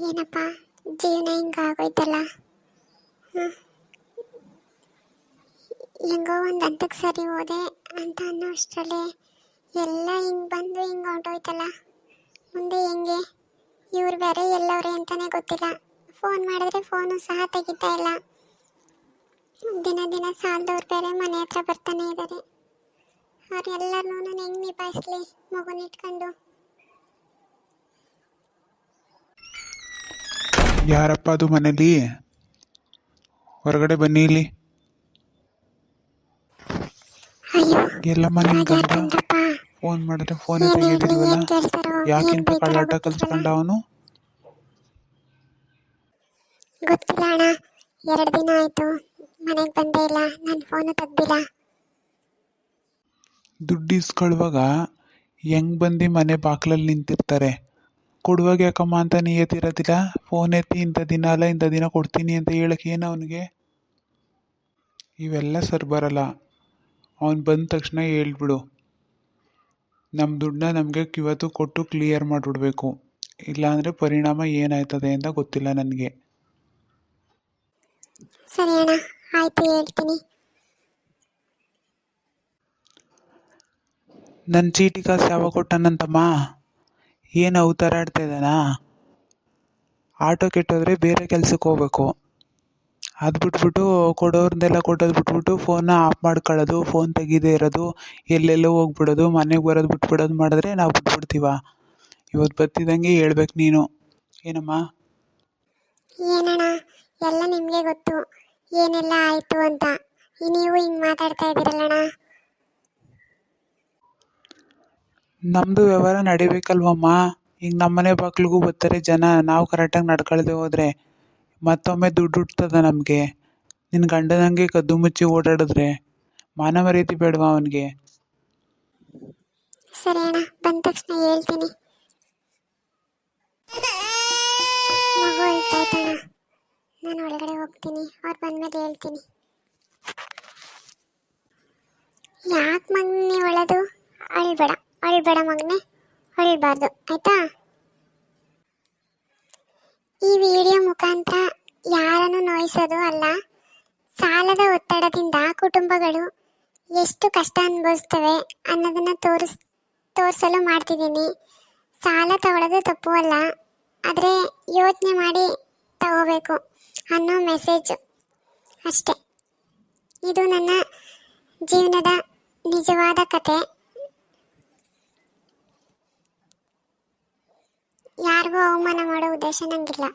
ಏನಪ್ಪ ಜೀವನ ಹಿಂಗಾಗೋಯ್ತಲ್ಲ. ಹೆಂಗೋ ಒಂದು ಹಂತಕ್ಕೆ ಸರಿ ಹೋದೆ ಅಂತ ಅನ್ನೋ ಅಷ್ಟರಲ್ಲೇ ಎಲ್ಲ ಹಿಂಗೆ ಬಂದು ಹಿಂಗೆ ಹೊಂಟೋಯ್ತಲ್ಲ. ಮುಂದೆ ಹೆಂಗೆ? ಇವ್ರು ಬೇರೆ ಎಲ್ಲವ್ರೆ ಅಂತಲೇ ಗೊತ್ತಿಲ್ಲ. ಫೋನ್ ಮಾಡಿದ್ರೆ ಫೋನು ಸಹ ತೆಗಿತಾ ಇಲ್ಲ. ದಿನ ದಿನ ಸಾಲದವ್ರು ಬೇರೆ ಮನೆ ಹತ್ರ ಬರ್ತಾನೆ ಇದ್ದಾರೆ. ಅವ್ರೆಲ್ಲರೂ ನಾನು ಹೆಂಗೆ ನಿಭಾಯಿಸ್ಲಿ ಮಗುನ ಇಟ್ಕೊಂಡು? ಯಾರಪ್ಪ ಅದು ಮನೇಲಿ? ಹೊರಗಡೆ ಬನ್ನಿ ಇಲ್ಲಿ. ಅಯ್ಯೋ ಎಲ್ಲಮ್ಮ ನಿನ್ ಗಂಡ? ಯಾಕಂದ್ರಪ್ಪ? ಫೋನ್ ಮಾಡಿದ್ರೆ ಫೋನೇ ಏನ್ ಹೇಳಿ ತೆಗೆಯೋದಿಲ್ವಲ್ಲ? ಏನ್ ಕೇಳ್ತಾರೋ ಏನ್ ಯಾಕಿಂತ ಬೈತಾರೋ ಕಳ್ಳಾಟ ಗೊತ್ತಿಲ್ಲ ಕಲ್ಸ್ಕೊಂಡ ಅವನು? ಅಣ್ಣ. 2 ದಿನ ಆಯ್ತು ಮನೆಗೆ ಬಂದೇ ಇಲ್ಲ. ನನ್ನ ಫೋನು ತೆಗ್ದಿಲ್ಲ. ದುಡ್ಡು ಇಸ್ಕೊಳ್ವಾಗ ಹೆಂಗ್ ಬಂದು ಮನೆ ಬಾಕ್ಲಲ್ಲಿ ನಿಂತಿರ್ತಾರೆ. ಕೊಡುವಾಗ ಯಾಕಮ್ಮ ಅಂತ ನಿಯತ್ತಿರೋದಿಲ್ಲ? ಫೋನ್ ಎತ್ತಿ ಇಂಥ ದಿನ ಅಲ್ಲ ಇಂಥ ದಿನ ಕೊಡ್ತೀನಿ ಅಂತ ಹೇಳಕ್ಕೆ ಏನು ಅವನಿಗೆ? ಇವೆಲ್ಲ ಸರಿ ಬರಲ್ಲ. ಅವ್ನು ಬಂದ ತಕ್ಷಣ ಹೇಳ್ಬಿಡು, ನಮ್ಮ ದುಡ್ಡನ್ನ ನಮಗೆ ಇವತ್ತು ಕೊಟ್ಟು ಕ್ಲಿಯರ್ ಮಾಡಿಬಿಡ್ಬೇಕು. ಇಲ್ಲಾಂದರೆ ಪರಿಣಾಮ ಏನಾಯ್ತದೆ ಅಂತ ಗೊತ್ತಿಲ್ಲ ನನಗೆ. ಸರಿ ಅಣ್ಣ, ಆಯ್ತು ಹೇಳ್ತೀನಿ. ನನ್ನ ಚೀಟಿ ಕಾಸು ಯಾವಾಗ ಕೊಟ್ಟನಂತಮ್ಮ? ಏನು ಅವತಾರ ಆಡ್ತಾ ಇದ್ದಾನಾ? ಆಟೋ ಕೆಟ್ಟೋದ್ರೆ ಬೇರೆ ಕೆಲ್ಸಕ್ಕೆ ಹೋಗ್ಬೇಕು. ಅದು ಬಿಟ್ಬಿಟ್ಟು ಕೊಡೋರ್ದೆಲ್ಲ ಕೊಟ್ಟೋದು ಬಿಟ್ಬಿಟ್ಟು ಫೋನ್ನ ಆಫ್ ಮಾಡ್ಕೊಳ್ಳೋದು, ಫೋನ್ ತೆಗೀದೇ ಇರೋದು, ಎಲ್ಲೆಲ್ಲೋ ಹೋಗ್ಬಿಡೋದು, ಮನೆಗೆ ಬರೋದು ಬಿಟ್ಬಿಡೋದು ಮಾಡಿದ್ರೆ ನಾವು ಬಿಟ್ಬಿಡ್ತೀವ? ಇವತ್ತು ಬರ್ತಿದ್ದಂಗೆ ಹೇಳ್ಬೇಕು ನೀನು. ಏನಮ್ಮ? ಏನಣ್ಣ ಎಲ್ಲ ನಿಮಗೆ ಗೊತ್ತು ಏನೆಲ್ಲ ಆಯ್ತು ಅಂತ. ನೀವು ಹಿಂಗೆ ಮಾತಾಡ್ತಾ ಇದ್ದೀರಲ್ಲಣ್ಣ. ನಮ್ಮದು ವ್ಯವಹಾರ ನಡಿಬೇಕಲ್ವಮ್ಮ? ಈಗ ನಮ್ಮನೆ ಬಾಗಿಲಿಗೂ ಬರ್ತಾರೆ ಜನ. ನಾವು ಕರೆಕ್ಟಾಗಿ ನಡ್ಕೊಳ್ದೆ ಹೋದರೆ ಮತ್ತೊಮ್ಮೆ ದುಡ್ಡು ಹುಟ್ತದ ನಮಗೆ? ನಿನ್ನ ಗಂಡನಂಗೆ ಕದ್ದು ಮುಚ್ಚಿ ಓಡಾಡಿದ್ರೆ ಮಾನ ಮರ್ಯಾದೆ ಬೇಡವಾ ಅವನಿಗೆ? ಸರಿ ಅಣ್ಣ, ಬಂದ ತಕ್ಷಣ ಹೇಳ್ತೀನಿ. ಮಗು ಹೇಳ್ತಾಯ್ತಣ್ಣ, ನಾನು ಒಳಗಡೆ ಹೋಗ್ತೀನಿ. ಅವ್ರು ಬಂದ್ಮೇಲೆ ಹೇಳ್ತೀನಿ. ಯಾಕೆ ಮಗನೇ ಒಳದು? ಅಳ್ಬೇಡ ಅಳ್ಬೇಡ ಮಗನೇ, ಅಳ್ಬಾರ್ದು ಆಯ್ತಾ? ಈ ವಿಡಿಯೋ ಮುಖಾಂತರ ಯಾರನ್ನು ನೋಯಿಸೋದು ಅಲ್ಲ, ಸಾಲದ ಒತ್ತಡದಿಂದ ಕುಟುಂಬಗಳು ಎಷ್ಟು ಕಷ್ಟ ಅನುಭವಿಸ್ತವೆ ಅನ್ನೋದನ್ನ ತೋರಿಸಲು ಮಾಡ್ತಿದ್ದೀನಿ. ಸಾಲ ತಗೊಳ್ಳೋದು ತಪ್ಪು ಅಲ್ಲ, ಆದರೆ ಯೋಚನೆ ಮಾಡಿ ತಗೋಬೇಕು ಅನ್ನೋ ಮೆಸೇಜ್ ಅಷ್ಟೆ. ಇದು ನನ್ನ ಜೀವನದ ನಿಜವಾದ ಕತೆ. ಯಾರಿಗೂ ಅವಮಾನ ಮಾಡೋ ಉದ್ದೇಶ ನಂಗಿಲ್ಲ.